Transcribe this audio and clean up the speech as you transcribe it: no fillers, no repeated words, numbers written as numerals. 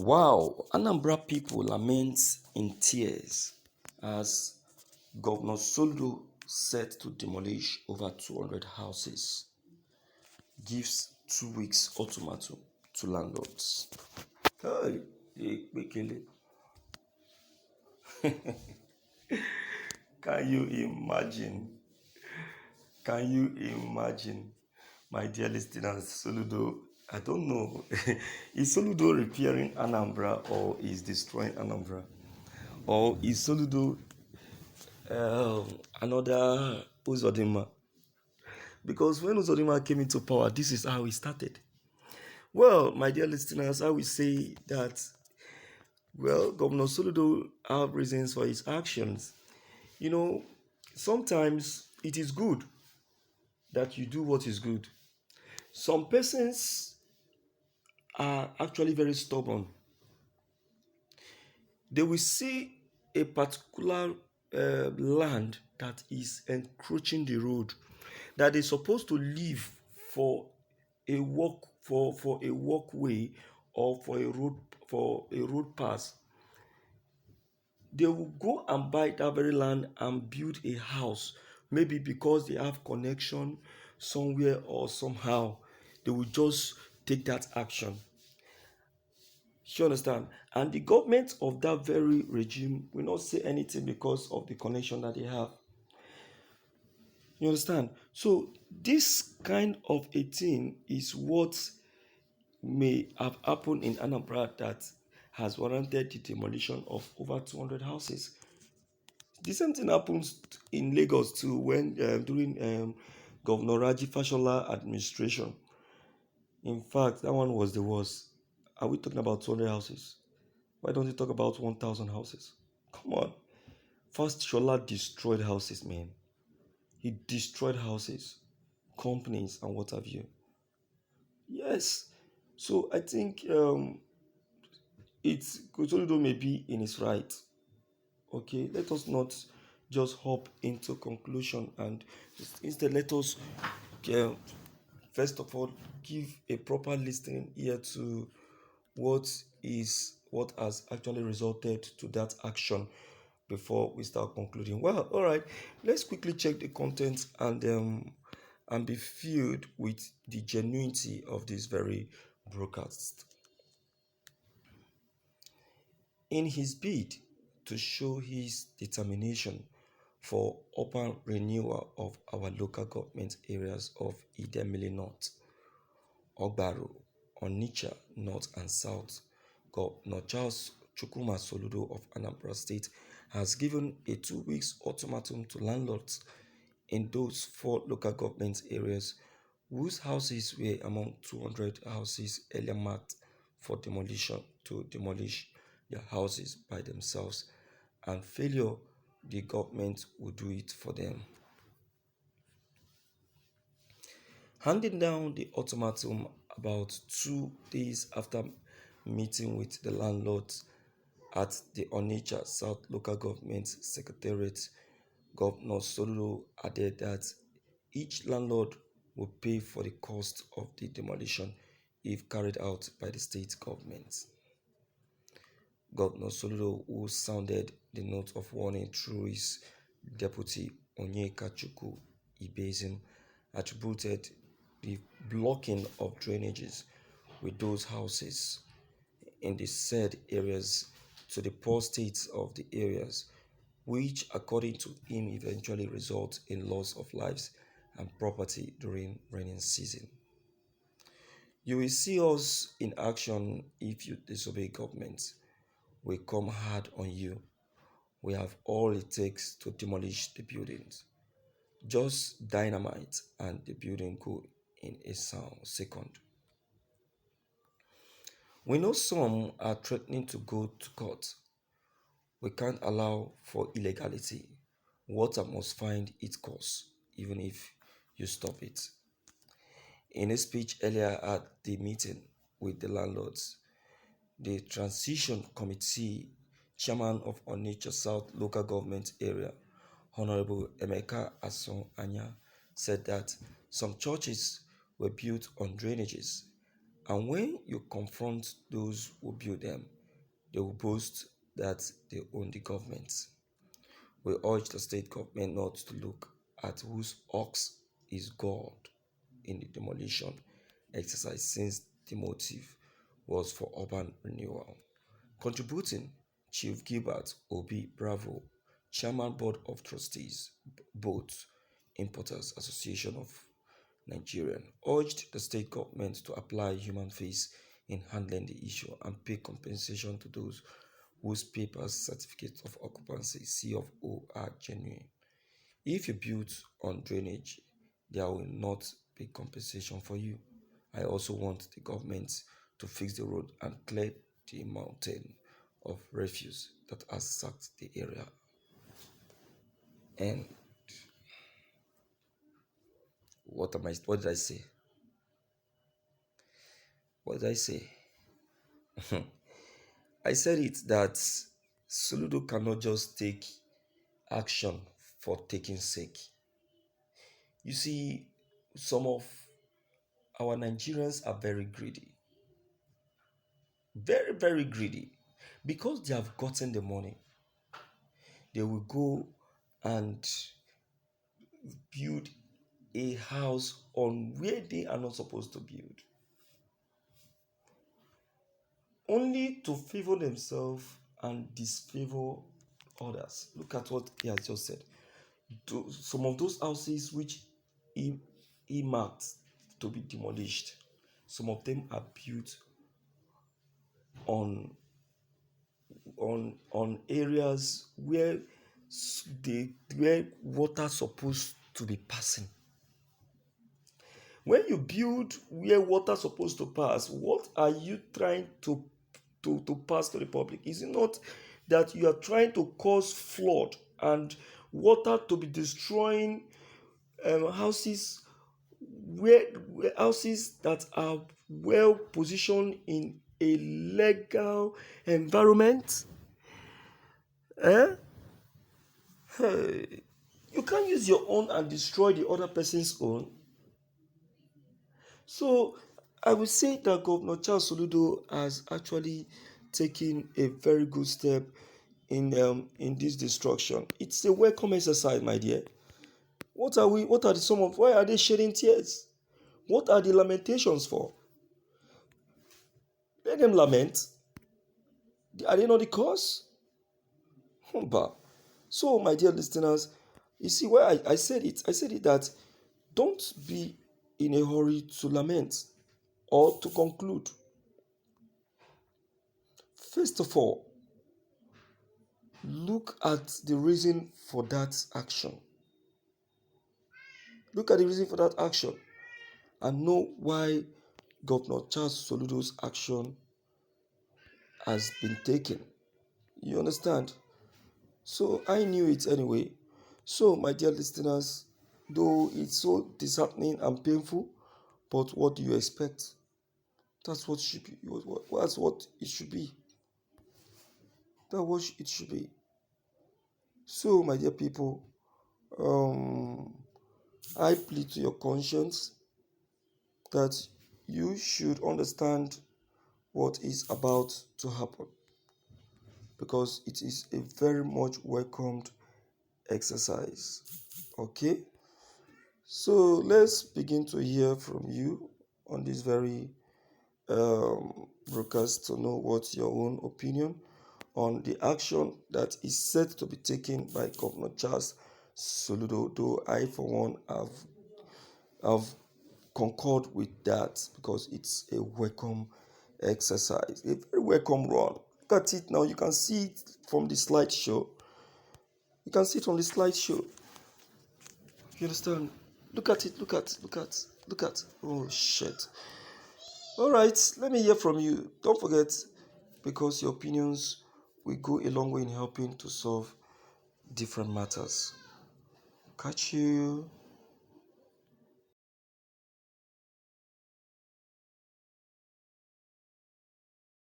Wow, Anambra people lament in tears as Governor Soludo set to demolish over 200 houses, gives 2 weeks ultimatum to landlords. Hey, Bekele. Can you imagine? Can you imagine, my dear listeners, Soludo? I don't know. Is Soludo repairing Anambra or is destroying Anambra? Or is Soludo another Uzodinma? Because when Uzodinma came into power, this is how it started. Well, my dear listeners, I will say that, Governor Soludo have reasons for his actions. You know, sometimes it is good that you do what is good. Some persons are actually very stubborn. They will see a particular land that is encroaching the road that they're supposed to leave for a walkway or for a road pass. They will go and buy that very land and build a house, maybe because they have connection somewhere or somehow. They will just take that action. You understand? And the government of that very regime will not say anything because of the connection that they have. You understand? So this kind of a thing is what may have happened in Anambra that has warranted the demolition of over 200 houses. The same thing happens in Lagos too when during Governor Raji Fashola administration. In fact, that one was the worst. Are we talking about 200 houses? Why don't you talk about 1,000 houses? Come on. First, Shola destroyed houses, man. He destroyed houses, companies, and what have you. Yes. So I think it's Kosoludo may be in his right. Okay, let us not just hop into conclusion and instead let us first of all give a proper listening ear to what has actually resulted to that action before we start concluding. Well, all right, let's quickly check the content and be filled with the genuinity of this very broadcast. In his bid to show his determination for urban renewal of our local government areas of Dēmølīsh North, Ogbaro, Onitsha North and South, Governor Charles Chukwuma Soludo of Anambra State has given a 2 weeks ultimatum to landlords in those 4 local government areas whose houses were among 200 houses earlier marked for demolition to demolish their houses by themselves, and failure the government will do it for them. Handing down the ultimatum about 2 days after meeting with the landlords at the Onitsha South Local Government Secretariat, Governor Soludo added that each landlord will pay for the cost of the demolition if carried out by the state government. Governor Soludo, who sounded the note of warning through his deputy Onyekachukwu Ibezim, attributed the blocking of drainages with those houses in the said areas to the poor state of the areas, which according to him eventually result in loss of lives and property during rainy season. You will see us in action if you disobey government. We come hard on you. We have all it takes to demolish the buildings. Just dynamite and the building go in a second. We know some are threatening to go to court. We can't allow for illegality. Water must find its course, even if you stop it. In a speech earlier at the meeting with the landlords, the Transition Committee Chairman of Onitsha South Local Government Area, Honorable Emeka Ason Anya, said that some churches were built on drainages, and when you confront those who built them, they will boast that they own the government. We urge the state government not to look at whose ox is God in the demolition exercise, since the motive was for urban renewal. Contributing, Chief Gilbert Obi Bravo, Chairman Board of Trustees, Boat Importers Association of Nigeria, urged the state government to apply human face in handling the issue and pay compensation to those whose papers, certificates of occupancy, C of O, are genuine. If you build on drainage, there will not be compensation for you. I also want the government to fix the road and clear the mountain of refuse that has sacked the area. And what did I say? What did I say? I said it that Soludo cannot just take action for taking sake. You see, some of our Nigerians are very greedy. Very, very greedy. Because they have gotten the money, they will go and build a house on where they are not supposed to build, only to favor themselves and disfavor others. Look at what he has just said. Some of those houses which he marked to be demolished, some of them are built on areas where water supposed to be passing. When you build where water supposed to pass, what are you trying to pass to the public? Is it not that you are trying to cause flood and water to be destroying houses houses that are well positioned in a legal environment? Hey, you can't use your own and destroy the other person's own. So I would say that Governor Charles Soludo has actually taken a very good step in this destruction. It's a welcome exercise, my dear. Why are they shedding tears? What are the lamentations for? Let them lament. Are they not the cause? So, my dear listeners, you see why I said it. I said it that don't be in a hurry to lament or to conclude. First of all, look at the reason for that action. Look at the reason for that action and know why Governor Charles Soludo's action has been taken. You understand? So I knew it anyway. So, my dear listeners, though it's so disheartening and painful, but what do you expect? That's what should be. That's what it should be. That's what it should be. So, my dear people, I plead to your conscience that you should understand what is about to happen, because it is a very much welcomed exercise. Okay? So let's begin to hear from you on this very broadcast to know what's your own opinion on the action that is set to be taken by Governor Charles Soludo, though I for one have concurred with that because it's a welcome exercise, a very welcome run. Look at it now. You can see it from the slideshow. You understand? Look at it. Look at. Oh, shit. All right. Let me hear from you. Don't forget, because your opinions will go a long way in helping to solve different matters. Catch you